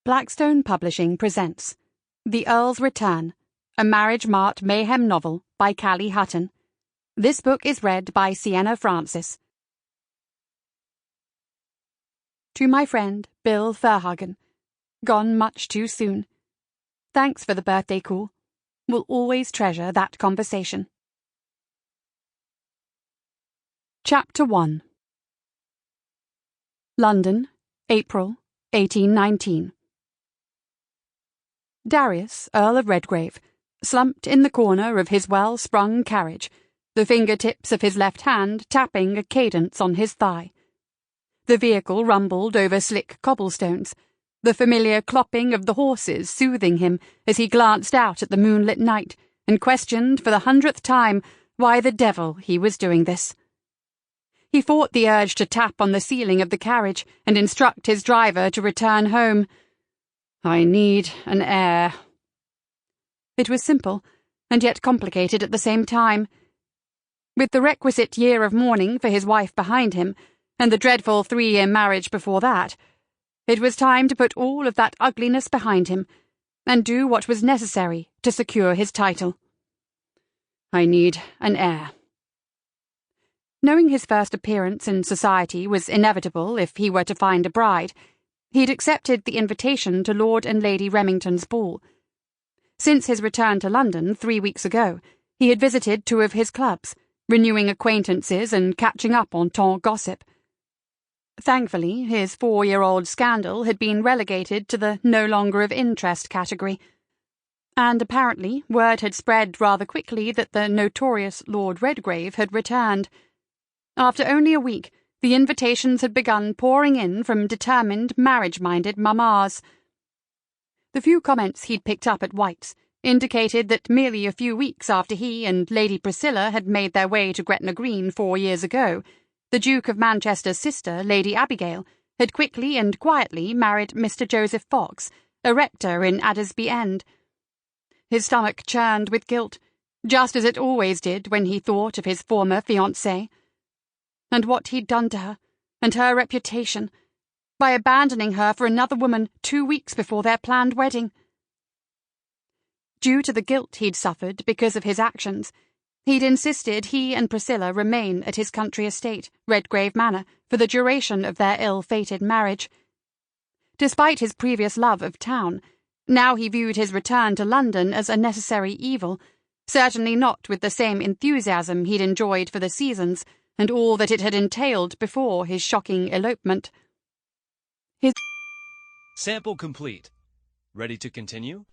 Blackstone Publishing presents The Earl's Return, a Marriage Mart Mayhem novel by Callie Hutton. This book is read by Sienna Francis. To my friend, Bill Verhagen, gone much too soon. Thanks for the birthday call. Will always treasure that conversation. Chapter 1. London, April, 1819. Darius, Earl of Redgrave, slumped in the corner of his well-sprung carriage, the fingertips of his left hand tapping a cadence on his thigh. The vehicle rumbled over slick cobblestones, the familiar clopping of the horses soothing him as he glanced out at the moonlit night and questioned for the 100th time why the devil he was doing this. He fought the urge to tap on the ceiling of the carriage and instruct his driver to return home. I need an heir. It was simple, and yet complicated at the same time. With the requisite year of mourning for his wife behind him, and the dreadful 3-year marriage before that, it was time to put all of that ugliness behind him, and do what was necessary to secure his title. I need an heir. Knowing his first appearance in society was inevitable if he were to find a bride, he'd accepted the invitation to Lord and Lady Remington's ball. Since his return to London 3 weeks ago, he had visited 2 of his clubs, renewing acquaintances and catching up on temps gossip. Thankfully, his 4-year-old scandal had been relegated to the no longer of interest category, and apparently word had spread rather quickly that the notorious Lord Redgrave had returned. After only a week, the invitations had begun pouring in from determined, marriage-minded mammas. The few comments he'd picked up at White's indicated that merely a few weeks after he and Lady Priscilla had made their way to Gretna Green 4 years ago, the Duke of Manchester's sister, Lady Abigail, had quickly and quietly married Mr. Joseph Fox, a rector in Addersby End. His stomach churned with guilt, just as it always did when he thought of his former fiancée. And what he'd done to her, and her reputation, by abandoning her for another woman 2 weeks before their planned wedding. Due to the guilt he'd suffered because of his actions, he'd insisted he and Priscilla remain at his country estate, Redgrave Manor, for the duration of their ill-fated marriage. Despite his previous love of town, now he viewed his return to London as a necessary evil, certainly not with the same enthusiasm he'd enjoyed for the seasons and all that it had entailed before his shocking elopement. Sample complete. Ready to continue?